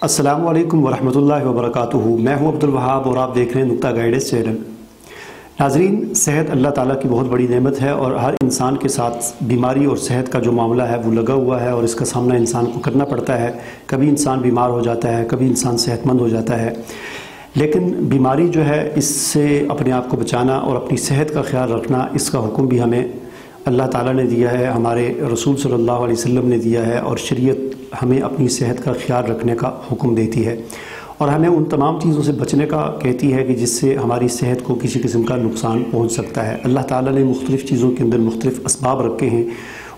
अस्सलामु अलैकुम वरहमतुल्लाहि वबरकातुहू। मैं हूं अब्दुल वहाब और आप देख रहे हैं नुक्ता गाइडेंस चैनल। नाजरीन, सेहत अल्लाह ताला की बहुत बड़ी नेमत है और हर इंसान के साथ बीमारी और सेहत का जो मामला है वो लगा हुआ है और इसका सामना इंसान को करना पड़ता है। कभी इंसान बीमार हो जाता है, कभी इंसान सेहतमंद हो जाता है, लेकिन बीमारी जो है इससे अपने आप को बचाना और अपनी सेहत का ख्याल रखना, इसका हुक्म भी हमें अल्लाह ताला ने दिया है, हमारे रसूल सल्लल्लाहु अलैहि वसल्लम ने दिया है और शरीयत हमें अपनी सेहत का ख्याल रखने का हुक्म देती है और हमें उन तमाम चीज़ों से बचने का कहती है कि जिससे हमारी सेहत को किसी किस्म का नुकसान पहुंच सकता है। अल्लाह ताला ने मुख्तलिफ़ चीज़ों के अंदर मुख्तलिफ़ असबाब रखे हैं,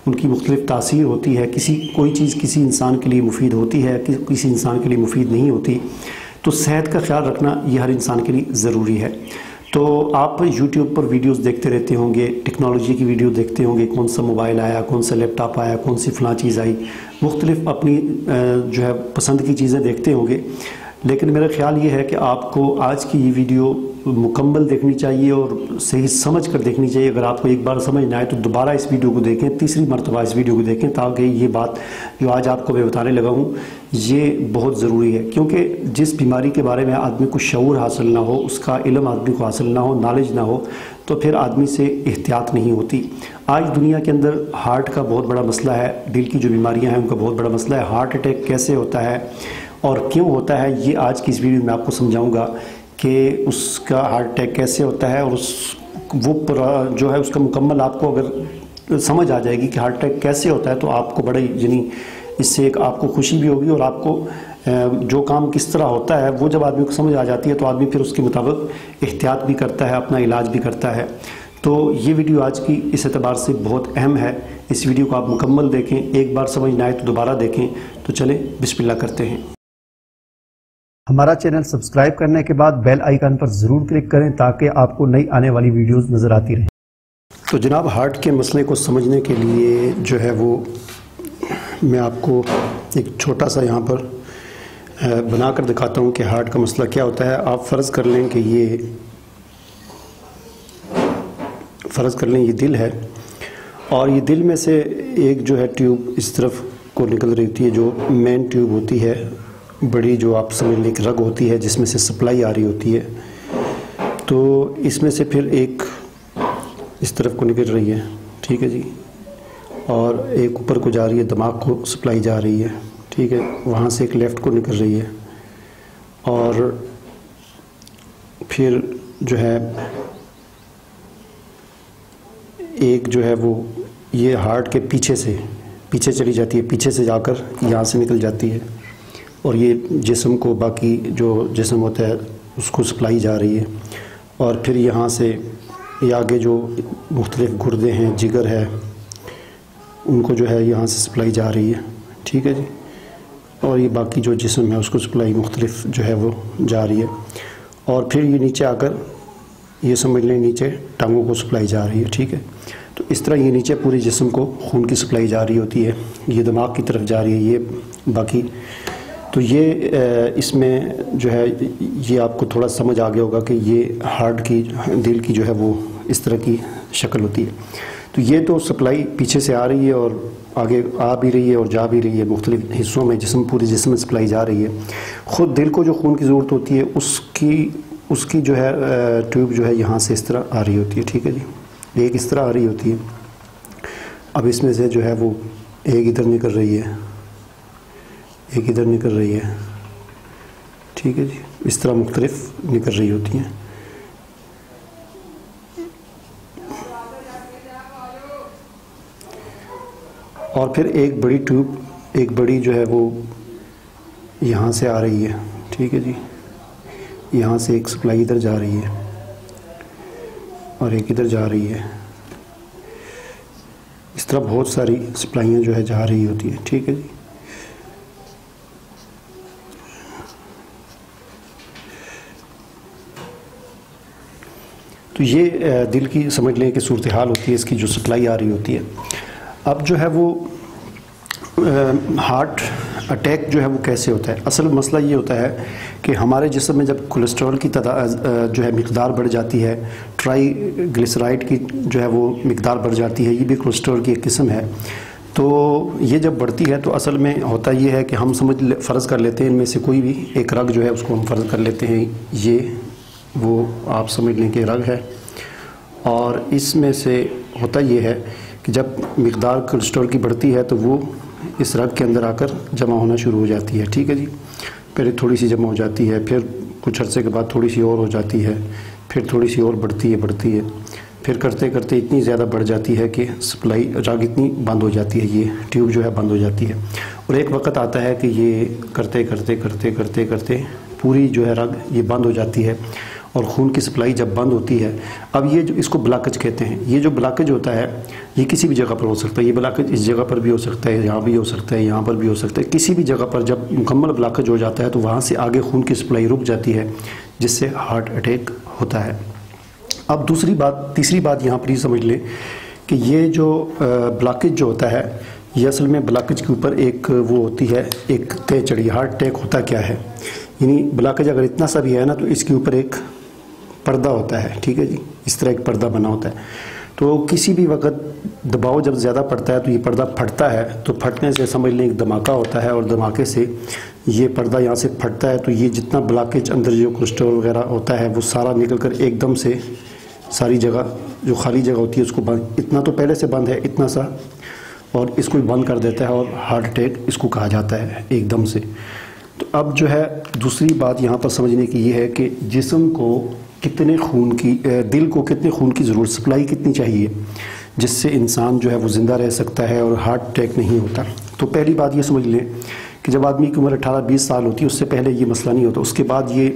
उनकी मुख्तलिफ़ तासीर होती है। कोई चीज़ किसी इंसान के लिए मुफीद होती है, किसी इंसान के लिए मुफीद नहीं होती। तो सेहत का ख्याल रखना ये हर इंसान के लिए ज़रूरी है। तो आप YouTube पर वीडियोस देखते रहते होंगे, टेक्नोलॉजी की वीडियो देखते होंगे, कौन सा मोबाइल आया, कौन सा लैपटॉप आया, कौन सी फ़लाँ चीज़ आई, मुख्तलिफ़ अपनी जो है पसंद की चीज़ें देखते होंगे। लेकिन मेरा ख़्याल ये है कि आपको आज की ये वीडियो मुकम्मल देखनी चाहिए और सही समझ कर देखनी चाहिए। अगर आपको एक बार समझ ना आए तो दोबारा इस वीडियो को देखें, तीसरी मरतबा इस वीडियो को देखें, ताकि ये बात जो आज आपको मैं बताने लगा हूँ ये बहुत ज़रूरी है। क्योंकि जिस बीमारी के बारे में आदमी को शऊर हासिल ना हो, उसका इल्म आदमी को हासिल ना हो, नॉलेज ना हो, तो फिर आदमी से एहतियात नहीं होती। आज दुनिया के अंदर हार्ट का बहुत बड़ा मसला है, दिल की जो बीमारियाँ हैं उनका बहुत बड़ा मसला है। हार्ट अटैक कैसे होता है और क्यों होता है, ये आज की इस वीडियो में आपको समझाऊंगा कि उसका हार्ट अटैक कैसे होता है और जो है उसका मुकम्मल आपको अगर समझ आ जाएगी कि हार्ट अटैक कैसे होता है तो आपको बड़े इससे एक आपको खुशी भी होगी और आपको जो काम किस तरह होता है वो जब आदमी को समझ आ जाती है तो आदमी फिर उसके मुताबिक एहतियात भी करता है, अपना इलाज भी करता है। तो ये वीडियो आज की इस एतबार से बहुत अहम है। इस वीडियो को आप मुकम्मल देखें, एक बार समझ ना आए तो दोबारा देखें। तो चलें बिस्मिल्लाह करते हैं। हमारा चैनल सब्सक्राइब करने के बाद बेल आइकन पर ज़रूर क्लिक करें ताकि आपको नई आने वाली वीडियोस नज़र आती रहें। तो जनाब, हार्ट के मसले को समझने के लिए जो है वो मैं आपको एक छोटा सा यहाँ पर बनाकर दिखाता हूँ कि हार्ट का मसला क्या होता है। आप फ़र्ज़ कर लें कि ये दिल है और ये दिल में से एक जो है ट्यूब इस तरफ को निकल रही होती है, जो मेन ट्यूब होती है, बड़ी जो आप समझ लें एक रग होती है जिसमें से सप्लाई आ रही होती है। तो इसमें से फिर एक इस तरफ को निकल रही है, ठीक है जी, और एक ऊपर को जा रही है, दिमाग को सप्लाई जा रही है, ठीक है। वहाँ से एक लेफ़्ट को निकल रही है और फिर जो है एक जो है वो ये हार्ट के पीछे चली जाती है, पीछे से जाकर यहाँ से निकल जाती है और ये जिस्म को, बाकी जो जिस्म होता है उसको सप्लाई जा रही है। और फिर यहाँ से ये आगे जो मुख्तलिफ़ गुर्दे हैं, जिगर है, उनको जो है यहाँ से सप्लाई जा रही है, ठीक है जी। और ये बाकी जो जिस्म है उसको सप्लाई मुख्तलिफ़ जो है वो जा रही है और फिर ये नीचे आकर ये समझ लें नीचे टांगों को सप्लाई जा रही है, ठीक है। तो इस तरह ये नीचे पूरे जिस्म को खून की सप्लाई जा रही होती है, ये दिमाग की तरफ जा रही है, ये बाकी। तो ये इसमें जो है ये आपको थोड़ा समझ आ गया होगा कि ये हार्ट की, दिल की जो है वो इस तरह की शक्ल होती है। तो ये तो सप्लाई पीछे से आ रही है और आगे आ भी रही है और जा भी रही है, मुख्तलिफ हिस्सों में पूरे जिस्म में सप्लाई जा रही है। ख़ुद दिल को जो खून की ज़रूरत होती है उसकी जो है ट्यूब जो है यहाँ से इस तरह आ रही होती है, ठीक है जी, एक इस तरह आ रही होती है। अब इसमें से जो है वो एक इधर निकल रही है, एक इधर निकल रही है, ठीक है जी, इस तरह मुख्तलिफ निकल रही होती हैं। और फिर एक बड़ी ट्यूब, एक बड़ी जो है वो यहाँ से आ रही है, ठीक है जी, यहाँ से एक सप्लाई इधर जा रही है और एक इधर जा रही है। इस तरह बहुत सारी सप्लाइयाँ जो है जा रही होती है, ठीक है जी। तो ये दिल की समझ लें कि सूरत हाल होती है, इसकी जो सप्लाई आ रही होती है। अब जो है वो हार्ट अटैक जो है वो कैसे होता है। असल मसला ये होता है कि हमारे जिस्म में जब कोलेस्ट्रॉल की जो है मिकदार बढ़ जाती है, ट्राईग्लिसराइड की जो है वो मिकदार बढ़ जाती है, ये भी कोलेस्ट्रॉल की एक किस्म है। तो ये जब बढ़ती है तो असल में होता ये है कि हम फ़र्ज़ कर लेते हैं इनमें से कोई भी एक रग जो है उसको हम फ़र्ज़ कर लेते हैं, ये वो आप समझ लें कि रग है। और इसमें से होता ये है कि जब मिक़दार कोलेस्ट्रॉल की बढ़ती है तो वो इस रग के अंदर आकर जमा होना शुरू हो जाती है। ठीक है जी, पहले थोड़ी सी जमा हो जाती है, फिर कुछ अर्से के बाद थोड़ी सी और हो जाती है, फिर थोड़ी सी और बढ़ती है, फिर करते करते इतनी ज़्यादा बढ़ जाती है कि सप्लाई रग इतनी बंद हो जाती है, ये ट्यूब जो है बंद हो जाती है। और एक वक्त आता है कि ये करते करते पूरी जो है रग ये बंद हो जाती है और खून की सप्लाई जब बंद होती है, अब ये जो इसको ब्लॉकेज कहते हैं। ये जो ब्लॉकेज होता है ये किसी भी जगह पर हो सकता है, ये ब्लॉकेज इस जगह पर भी हो सकता है, यहाँ भी हो सकता है, यहाँ पर भी हो सकता है। किसी भी जगह पर जब मुकम्मल ब्लॉकेज हो जाता है तो वहाँ से आगे खून की सप्लाई रुक जाती है, जिससे हार्ट अटैक होता है। अब तीसरी बात यहाँ पर ये समझ लें कि ये जो ब्लॉकेज जो होता है ये असल में ब्लॉकेज के ऊपर एक वो होती है, एक तय चढ़ी। हार्ट अटैक होता क्या है, यानी ब्लॉकेज अगर इतना सा भी है ना तो इसके ऊपर एक पर्दा होता है। ठीक है जी, इस तरह एक पर्दा बना होता है। तो किसी भी वक्त दबाव जब ज़्यादा पड़ता है तो ये पर्दा फटता है, तो फटने से समझ लें एक धमाका होता है और धमाके से ये पर्दा यहाँ से फटता है, तो ये जितना ब्लॉकेज अंदर जो कोलेस्ट्रॉल वगैरह होता है वो सारा निकल कर एकदम से सारी जगह जो खाली जगह होती है उसको बंद, इतना तो पहले से बंद है इतना सा, और इसको बंद कर देता है और हार्ट अटैक इसको कहा जाता है एकदम से। तो अब जो है दूसरी बात यहाँ पर समझने की ये है कि जिस्म को कितने खून की दिल को कितने खून की ज़रूरत, सप्लाई कितनी चाहिए जिससे इंसान जो है वो ज़िंदा रह सकता है और हार्ट अटैक नहीं होता। तो पहली बात ये समझ लें कि जब आदमी की उम्र 18-20 साल होती है उससे पहले ये मसला नहीं होता, उसके बाद ये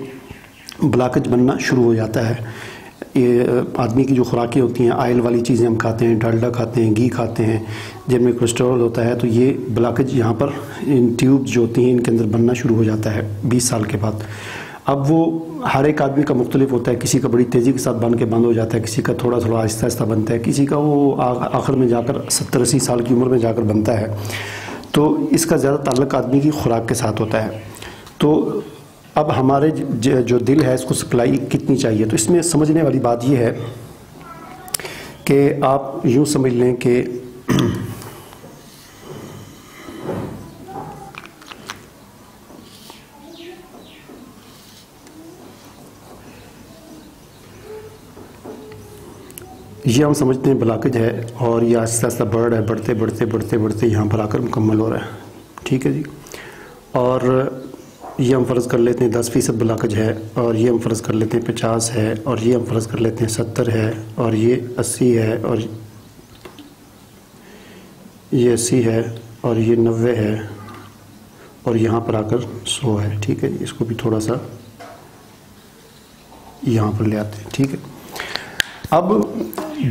ब्लॉकेज बनना शुरू हो जाता है। ये आदमी की जो खुराकें होती हैं, ऑयल वाली चीज़ें हम खाते हैं, डालडा खाते हैं, घी खाते हैं, जिनमें कोलेस्ट्रॉल होता है, तो ये ब्लॉकेज यहाँ पर इन ट्यूब जो होती हैं इनके अंदर बनना शुरू हो जाता है 20 साल के बाद। अब वो हर एक आदमी का मुख्तलिफ होता है, किसी का बड़ी तेज़ी के साथ बन के बंद हो जाता है, किसी का थोड़ा थोड़ा आहिस्ता आहिस्ता बनता है, किसी का वो आखिर में जाकर 70-80 साल की उम्र में जाकर बनता है। तो इसका ज़्यादा ताल्लुक़ आदमी की खुराक के साथ होता है। तो अब हमारे जो दिल है इसको सप्लाई कितनी चाहिए, तो इसमें समझने वाली बात यह है कि आप यूँ समझ लें कि ये हम समझते हैं ब्लॉकेज है और ये आहिस्ता आहिस्ता बढ़ है, बढ़ते यहाँ पर आकर मुकम्मल हो रहा है। ठीक है जी, और ये हम फ़र्ज़ कर लेते हैं 10% ब्लॉकेज है, और ये हम फ़र्ज़ कर लेते हैं 50 है, और ये हम फ़र्ज़ कर लेते हैं 70 है, और ये 80 है, और ये 80 है, और ये 90 है, और यहाँ पर आकर 100 है। ठीक है, इसको भी थोड़ा सा यहाँ पर ले आते हैं। ठीक है, अब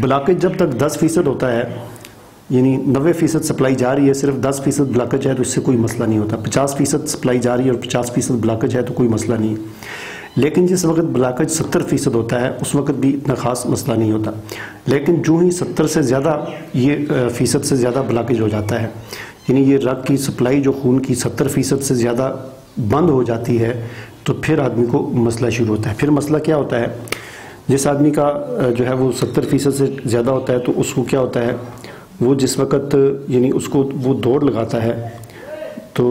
ब्लॉकेज जब तक 10% होता है, यानी 90% सप्लाई जा रही है, सिर्फ 10% ब्लॉकेज है तो इससे कोई मसला नहीं होता। 50% सप्लाई जा रही है और 50% ब्लॉकेज है तो कोई मसला नहीं। लेकिन जिस वक्त ब्लॉकेज 70% होता है उस वक्त भी इतना ख़ास मसला नहीं होता। लेकिन जो ही 70 से ज़्यादा ये फ़ीसद से ज़्यादा ब्लॉकेज हो जाता है, यानी ये रग की सप्लाई जो खून की 70% से ज़्यादा बंद हो जाती है, तो फिर आदमी को मसला शुरू होता है। फिर मसला क्या होता है, जिस आदमी का जो है वो 70% से ज़्यादा होता है तो उसको क्या होता है, वो जिस वक्त यानी उसको वो दौड़ लगाता है तो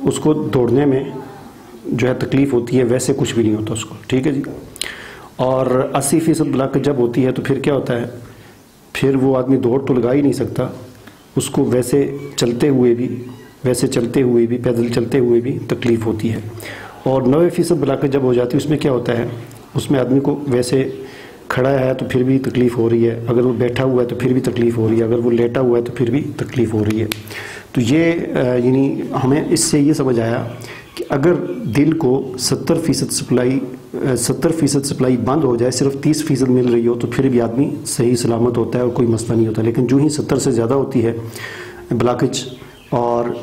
उसको दौड़ने में जो है तकलीफ़ होती है, वैसे कुछ भी नहीं होता उसको। ठीक है जी, और 80% ब्लॉकेज जब होती है तो फिर क्या होता है, फिर वो आदमी दौड़ तो लगा ही नहीं सकता, उसको वैसे चलते हुए भी पैदल चलते हुए भी तकलीफ़ होती है। और 90% ब्लॉकेज जब हो जाती है उसमें क्या होता है, उसमें आदमी को वैसे खड़ा है तो फिर भी तकलीफ़ हो रही है, अगर वो बैठा हुआ है तो फिर भी तकलीफ़ हो रही है, अगर वो लेटा हुआ है तो फिर भी तकलीफ़ हो रही है। तो ये यानी हमें इससे ये समझ आया कि अगर दिल को 70% सप्लाई बंद हो जाए, सिर्फ 30% मिल रही हो, तो फिर भी आदमी सही सलामत होता है और कोई मसला नहीं होता। लेकिन जो ही 70 से ज़्यादा होती है ब्लॉकेज, और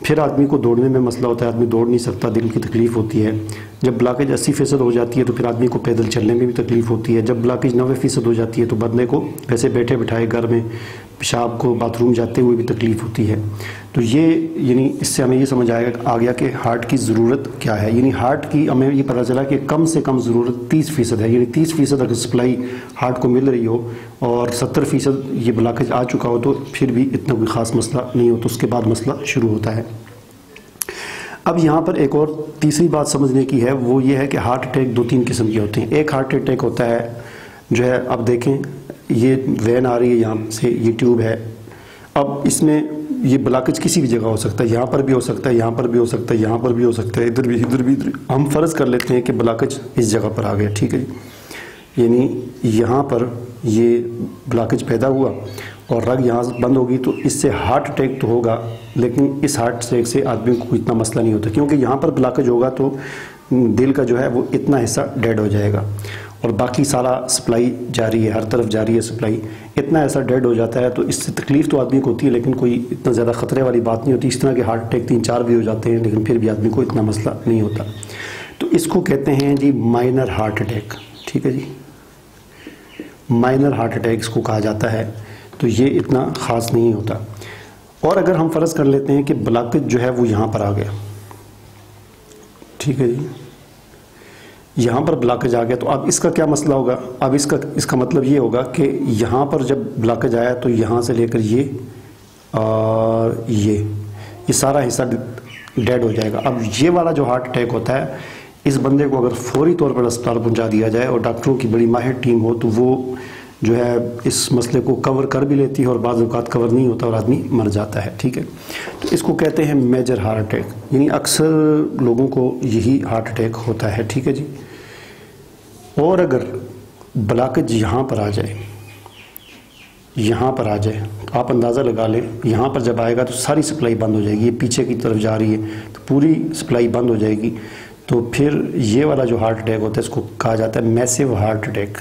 फिर आदमी को दौड़ने में मसला होता है, आदमी दौड़ नहीं सकता, दिल की तकलीफ़ होती है। जब ब्लॉकेज 80% हो जाती है तो फिर आदमी को पैदल चलने में भी तकलीफ़ होती है। जब ब्लॉकेज 90% हो जाती है तो बंदे को वैसे बैठे बिठाए घर में पेशाब को बाथरूम जाते हुए भी तकलीफ़ होती है। तो ये यानी इससे हमें ये समझ आ गया कि हार्ट की ज़रूरत क्या है। यानी हार्ट की हमें ये पता चला कि कम से कम ज़रूरत 30% है। यानी 30% अगर सप्लाई हार्ट को मिल रही हो और 70% ये ब्लॉकेज आ चुका हो तो फिर भी इतना कोई ख़ास मसला नहीं हो, तो उसके बाद मसला शुरू होता है। अब यहाँ पर एक और तीसरी बात समझने की है, वो ये है कि हार्ट अटैक 2-3 किस्म के होते हैं। एक हार्ट अटैक होता है जो है, अब देखें ये वेन आ रही है यहाँ से, ये ट्यूब है। अब इसमें ये ब्लॉकेज किसी भी जगह हो सकता है, यहाँ पर भी हो सकता है, यहाँ पर भी हो सकता है, यहाँ पर भी हो सकता है, इधर भी, इधर भी, इधर। हम फ़र्ज़ कर लेते हैं कि ब्लॉकेज इस जगह पर आ गया, ठीक है जी। यानी यहाँ पर ये ब्लॉकेज पैदा हुआ और रग यहाँ से बंद होगी, तो इससे हार्ट अटैक तो होगा, लेकिन इस हार्ट अटैक से आदमी को इतना मसला नहीं होता, क्योंकि यहाँ पर ब्लॉकेज होगा तो दिल का जो है वो इतना हिस्सा डेड हो जाएगा और बाकी सारा सप्लाई जारी है, हर तरफ जारी है सप्लाई। इतना ऐसा डेड हो जाता है तो इससे तकलीफ़ तो आदमी को होती है, लेकिन कोई इतना ज़्यादा ख़तरे वाली बात नहीं होती। इस तरह के हार्ट अटैक 3-4 भी हो जाते हैं, लेकिन फिर भी आदमी को इतना मसला नहीं होता। तो इसको कहते हैं जी माइनर हार्ट अटैक, ठीक है जी। माइनर हार्ट अटैक इसको कहा जाता है, तो ये इतना ख़ास नहीं होता। और अगर हम फ़र्ज़ कर लेते हैं कि ब्लॉकेज जो है वो यहाँ पर आ गया, ठीक है जी, यहाँ पर ब्लॉकेज आ गया, तो अब इसका क्या मसला होगा। अब इसका मतलब ये होगा कि यहाँ पर जब ब्लॉकेज आया तो यहाँ से लेकर ये और ये सारा हिस्सा डेड हो जाएगा। अब ये वाला जो हार्ट अटैक होता है, इस बंदे को अगर फौरी तौर पर अस्पताल पहुँचा दिया जाए और डॉक्टरों की बड़ी माहिर टीम हो तो वो जो है इस मसले को कवर कर भी लेती है और बाज़ औक़ात कवर नहीं होता और आदमी मर जाता है, ठीक है। तो इसको कहते हैं मेजर हार्ट अटैक, यानी अक्सर लोगों को यही हार्ट अटैक होता है, ठीक है जी। और अगर ब्लॉकेज यहाँ पर आ जाए, यहाँ पर आ जाए, आप अंदाज़ा लगा लें, यहाँ पर जब आएगा तो सारी सप्लाई बंद हो जाएगी। ये पीछे की तरफ जा रही है तो पूरी सप्लाई बंद हो जाएगी। तो फिर ये वाला जो हार्ट अटैक होता है इसको कहा जाता है massive heart attack.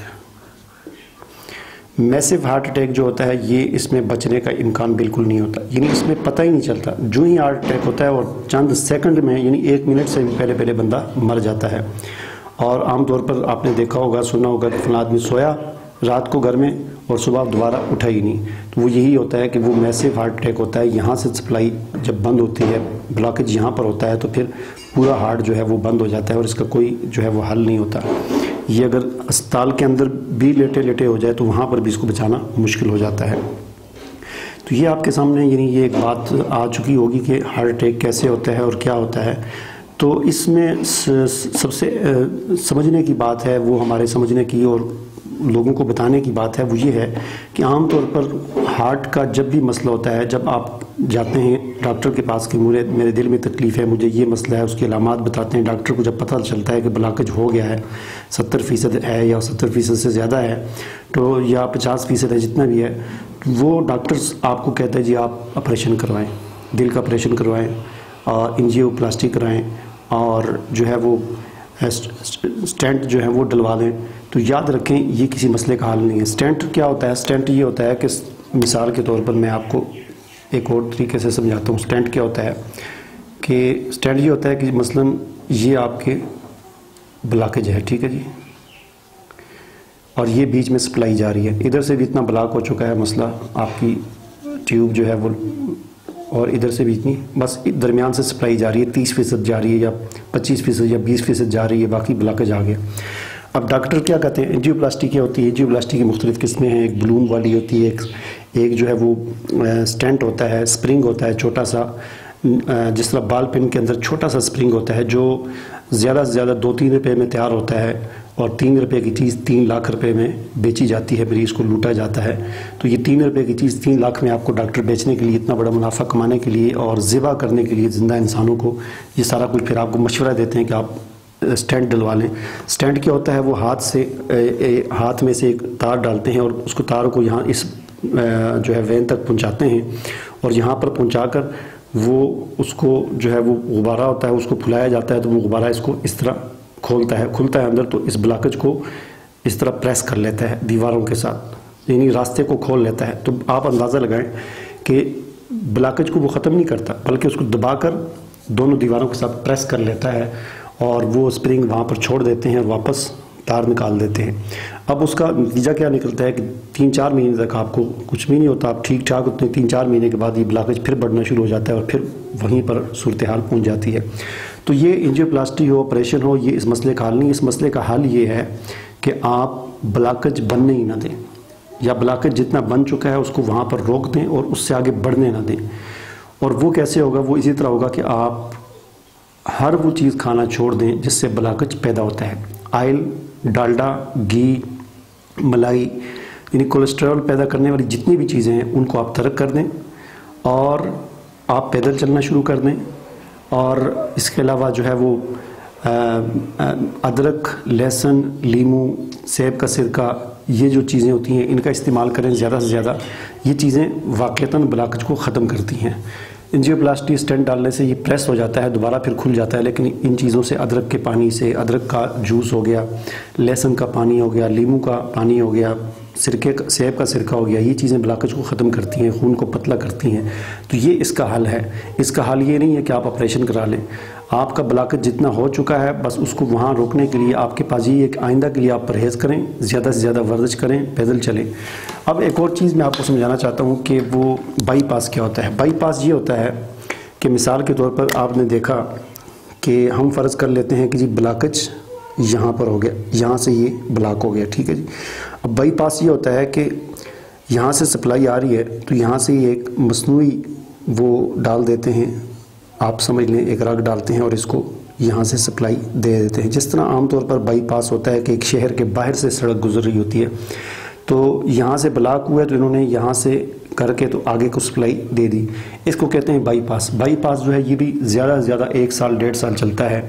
Massive heart attack जो होता है ये इसमें बचने का इम्कान बिल्कुल नहीं होता, यानी इसमें पता ही नहीं चलता। जो ही हार्ट अटैक होता है और चंद सेकंड में, यानी 1 मिनट से भी पहले बंदा मर जाता है। और आमतौर पर आपने देखा होगा, सुना होगा कि फलां आदमी सोया रात को घर में और सुबह दोबारा उठा ही नहीं, तो वो यही होता है कि वो मैसिव हार्ट अटैक होता है। यहाँ से सप्लाई जब बंद होती है, ब्लॉकेज यहाँ पर होता है, तो फिर पूरा हार्ट जो है वो बंद हो जाता है और इसका कोई जो है वो हल नहीं होता। ये अगर अस्पताल के अंदर भी लेटे हो जाए तो वहाँ पर भी इसको बचाना मुश्किल हो जाता है। तो ये आपके सामने यानी ये एक बात आ चुकी होगी कि हार्ट अटैक कैसे होता है और क्या होता है। तो इसमें सबसे समझने की बात है, वो हमारे समझने की और लोगों को बताने की बात है, वो ये है कि आमतौर पर हार्ट का जब भी मसला होता है, जब आप जाते हैं डॉक्टर के पास कि मेरे दिल में तकलीफ़ है, मुझे ये मसला है, उसकी अलामात बताते हैं, डॉक्टर को जब पता चलता है कि ब्लॉकेज हो गया है, 70% है या 70% से ज़्यादा है, तो या 50% है, जितना भी है, वो डॉक्टर्स आपको कहते हैं जी आप ऑपरेशन करवाएं, दिल का ऑपरेशन करवाएं और एंजियोप्लास्टी कराएं और जो है वो स्टेंट जो है वो डलवा दें। तो याद रखें ये किसी मसले का हल नहीं है। स्टेंट क्या होता है? स्टेंट ये होता है कि मिसाल के तौर पर मैं आपको एक और तरीके से समझाता हूँ। स्टेंट क्या होता है कि स्टेंट ये होता है कि मसलन ये आपके ब्लॉकेज है, ठीक है जी, और ये बीच में सप्लाई जा रही है, इधर से भी इतना ब्लॉक हो चुका है मसला, आपकी ट्यूब जो है वो, और इधर से भी इतनी, बस दरमियान से सप्लाई जा रही है, 30% जा रही है या 25% या 20% जा रही है, बाकी ब्लॉकेज आ गया। अब डॉक्टर क्या कहते हैं? एंजियोप्लास्टी क्या होती है? एंजियोप्लास्टी की मुख्तलिफ किस्में हैं, एक बलून वाली होती है, एक जो है वो स्टेंट होता है, स्प्रिंग होता है छोटा सा, जिस तरह बाल पेन के अंदर छोटा सा स्प्रिंग होता है जो ज़्यादा से ज़्यादा 2-3 रुपये में तैयार होता है और 3 रुपये की चीज़ 3 लाख रुपए में बेची जाती है, मरीज़ को लूटा जाता है। तो ये 3 रुपये की चीज़ 3 लाख में आपको डॉक्टर बेचने के लिए, इतना बड़ा मुनाफा कमाने के लिए और ज़िबा करने के लिए ज़िंदा इंसानों को, ये सारा कुछ फिर आपको मशवरा देते हैं कि आप स्टेंट डलवा लें। स्टेंट क्या होता है? वो हाथ में से एक तार डालते हैं और उसको तार को यहाँ इस जो है वेन तक पहुँचाते हैं और यहाँ पर पहुँचाकर वो उसको जो है वो गुब्बारा होता है, उसको फुलाया जाता है, तो वो गुब्बारा इसको इस तरह खुलता है अंदर, तो इस ब्लॉकेज को इस तरह प्रेस कर लेता है दीवारों के साथ, यानी रास्ते को खोल लेता है। तो आप अंदाज़ा लगाएं कि ब्लॉकेज को वो ख़त्म नहीं करता, बल्कि उसको दबाकर दोनों दीवारों के साथ प्रेस कर लेता है और वो स्प्रिंग वहाँ पर छोड़ देते हैं और वापस तार निकाल देते हैं। अब उसका नतीजा क्या निकलता है कि 3-4 महीने तक आपको कुछ भी नहीं होता, आप ठीक ठाक होते हैं। 3-4 महीने के बाद ये ब्लॉकेज फिर बढ़ना शुरू हो जाता है और फिर वहीं पर सूरत हाल पहुँच जाती है। तो ये एंजियोप्लास्टी हो, ऑपरेशन हो, ये इस मसले का हल नहीं। इस मसले का हल ये है कि आप ब्लॉकेज बनने ही ना दें, या ब्लॉकेज जितना बन चुका है उसको वहाँ पर रोक दें और उससे आगे बढ़ने ना दें। और वो कैसे होगा? वो इसी तरह होगा कि आप हर वो चीज़ खाना छोड़ दें जिससे ब्लॉकेज पैदा होता है। ऑयल, डालडा, घी, मलाई, यानी कोलेस्ट्रॉल पैदा करने वाली जितनी भी चीज़ें हैं उनको आप तर्क कर दें और आप पैदल चलना शुरू कर दें। और इसके अलावा जो है वो अदरक, लहसुन, लीमू, सेब का सिरका, ये जो चीज़ें होती हैं इनका इस्तेमाल करें ज़्यादा से ज़्यादा। ये चीज़ें वाक़तन ब्लॉकेज को ख़त्म करती हैं। एंजियोप्लास्टी स्टेंट डालने से ये प्रेस हो जाता है, दोबारा फिर खुल जाता है, लेकिन इन चीज़ों से, अदरक के पानी से, अदरक का जूस हो गया, लहसुन का पानी हो गया, लीमू का पानी हो गया, सेब का सिरका हो गया, ये चीज़ें ब्लॉकेज को ख़त्म करती हैं, खून को पतला करती हैं। तो ये इसका हल है। इसका हल ये नहीं है कि आप ऑपरेशन करा लें। आपका ब्लॉकेज जितना हो चुका है बस उसको वहाँ रोकने के लिए आपके पास ये एक आइंदा के लिए आप परहेज़ करें, ज़्यादा से ज़्यादा वर्जिश करें, पैदल चलें। अब एक और चीज़ मैं आपको समझाना चाहता हूँ कि वो बाईपास क्या होता है। बाईपास ये होता है कि मिसाल के तौर पर आपने देखा कि हम फ़र्ज़ कर लेते हैं कि जी ब्लॉकेज यहाँ पर हो गया, यहाँ से ये ब्लॉक हो गया, ठीक है जी। अब बाईपास ये होता है कि यहाँ से सप्लाई आ रही है तो यहाँ से एक मसनूई वो डाल देते हैं, आप समझ लें एक रग डालते हैं और इसको यहाँ से सप्लाई दे देते हैं। जिस तरह आमतौर पर बाईपास होता है कि एक शहर के बाहर से सड़क गुजर रही होती है, तो यहाँ से ब्लॉक हुआ तो इन्होंने यहाँ से करके तो आगे को सप्लाई दे दी। इसको कहते हैं बाईपास। बाईपास जो है ये भी ज़्यादा से ज़्यादा 1 साल 1.5 साल चलता है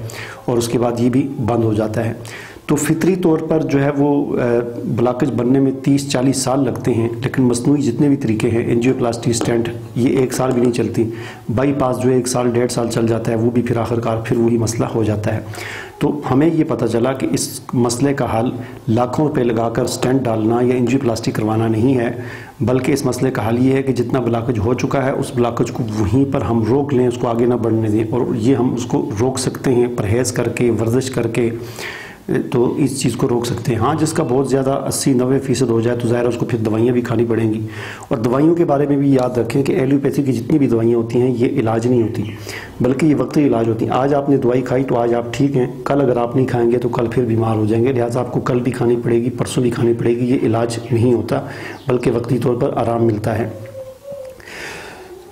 और उसके बाद ये भी बंद हो जाता है। तो फितरी तौर पर जो है वो ब्लॉकेज बनने में 30-40 साल लगते हैं, लेकिन मसनूई जितने भी तरीके हैं, एंजियोप्लास्टी, स्टेंट, ये 1 साल भी नहीं चलती। बाईपास जो है 1 साल 1.5 साल चल जाता है, वो भी फिर आखिरकार फिर वही मसला हो जाता है। तो हमें ये पता चला कि इस मसले का हल लाखों रुपए लगाकर स्टेंट डालना या एंजियोप्लास्टी करवाना नहीं है, बल्कि इस मसले का हल ये है कि जितना ब्लॉकेज हो चुका है उस ब्लॉकेज को वहीं पर हम रोक लें, उसको आगे ना बढ़ने दें। और ये हम उसको रोक सकते हैं परहेज़ करके, वर्जिश करके, तो इस चीज़ को रोक सकते हैं। हाँ, जिसका बहुत ज़्यादा 80-90% हो जाए तो ज़ाहिर है उसको फिर दवाइयाँ भी खानी पड़ेंगी। और दवाइयों के बारे में भी याद रखें कि एलोपैथी की जितनी भी दवाइयाँ होती हैं ये इलाज नहीं होती, बल्कि ये वक्ती इलाज होती हैं। आज आपने दवाई खाई तो आज आप ठीक हैं, कल अगर आप नहीं खाएंगे तो कल फिर बीमार हो जाएंगे। लिहाजा आपको कल भी खानी पड़ेगी, परसों भी खानी पड़ेगी। ये इलाज नहीं होता, बल्कि वक्ती तौर पर आराम मिलता है।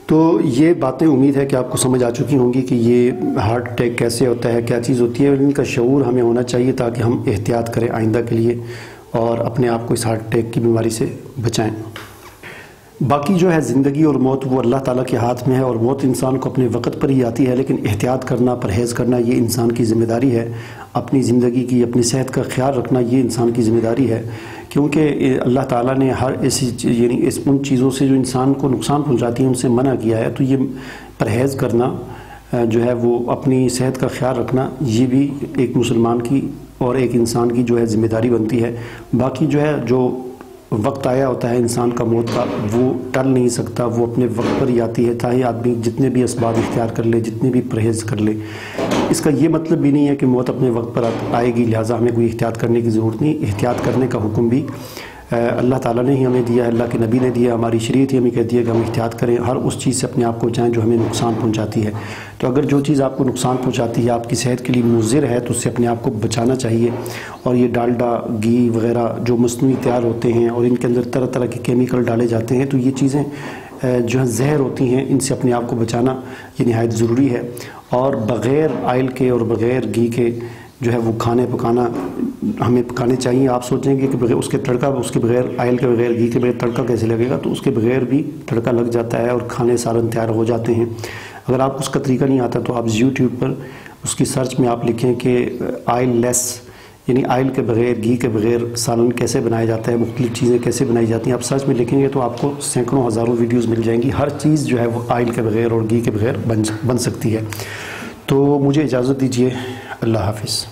तो ये बातें उम्मीद है कि आपको समझ आ चुकी होंगी कि ये हार्ट अटैक कैसे होता है, क्या चीज़ होती है, और इनका शऊर हमें होना चाहिए ताकि हम एहतियात करें आइंदा के लिए और अपने आप को इस हार्ट अटैक की बीमारी से बचाएं। बाकी जो है ज़िंदगी और मौत वो अल्लाह ताला के हाथ में है, और मौत इंसान को अपने वक्त पर ही आती है, लेकिन एहतियात करना, परहेज़ करना ये इंसान की ज़िम्मेदारी है। अपनी ज़िंदगी की, अपनी सेहत का ख्याल रखना ये इंसान की ज़िम्मेदारी है, क्योंकि अल्लाह ताला ने हर ऐसी यानी इस उन चीज़ों से जो इंसान को नुकसान पहुंचाती हैं उनसे मना किया है। तो ये परहेज़ करना जो है वो, अपनी सेहत का ख्याल रखना, ये भी एक मुसलमान की और एक इंसान की जो है ज़िम्मेदारी बनती है। बाकी जो है, जो वक्त आया होता है इंसान का मौत का, वो टल नहीं सकता, वो अपने वक्त पर ही आती है, चाहे आदमी जितने भी असबाब इख्तियार कर ले, जितने भी परहेज़ कर ले। इसका ये मतलब भी नहीं है कि मौत अपने वक्त पर आएगी, लिहाजा हमें कोई एहतियात करने की ज़रूरत नहीं। एहतियात करने का हुक्म भी अल्लाह ताला ने ही हमें दिया है, अल्लाह के नबी ने दिया, हमारी शरीयत ही हमें कहती है कि हम एहतियात करें, हर उस चीज़ से अपने आप को बचाएं जो हमें नुकसान पहुंचाती है। तो अगर जो चीज़ आपको नुकसान पहुंचाती है, आपकी सेहत के लिए मुज़िर है, तो उससे अपने आप को बचाना चाहिए। और ये डालडा, घी वगैरह जो मसनूई तैयार होते हैं और इनके अंदर तरह तरह के केमिकल डाले जाते हैं, तो ये चीज़ें जो है जहर होती हैं, इनसे अपने आप को बचाना ये निहायत ज़रूरी है। और बग़ैर आयल के और बग़ैर घी के जो है वो खाने पकाना हमें पकाने चाहिए। आप सोचेंगे कि बगैर उसके तड़का, उसके बगैर आयल के बगैर घी के बगैर तड़का कैसे लगेगा, तो उसके बगैर भी तड़का लग जाता है और खाने सालन तैयार हो जाते हैं। अगर आपको उसका तरीका नहीं आता तो आप यूट्यूब पर उसकी सर्च में आप लिखें कि आयल लेस, यानी आयल के बगैर, घी के बगैर सालन कैसे बनाया जाता है, मुख्तलिफ़ चीज़ें कैसे बनाई जाती हैं, आप सर्च में लिखेंगे तो आपको सैकड़ों हज़ारों वीडियोज़ मिल जाएंगी। हर चीज़ जो है वो आयल के बगैर और घी के बगैर बन सकती है। तो मुझे इजाज़त दीजिए, अल्लाह हाफ़िज़।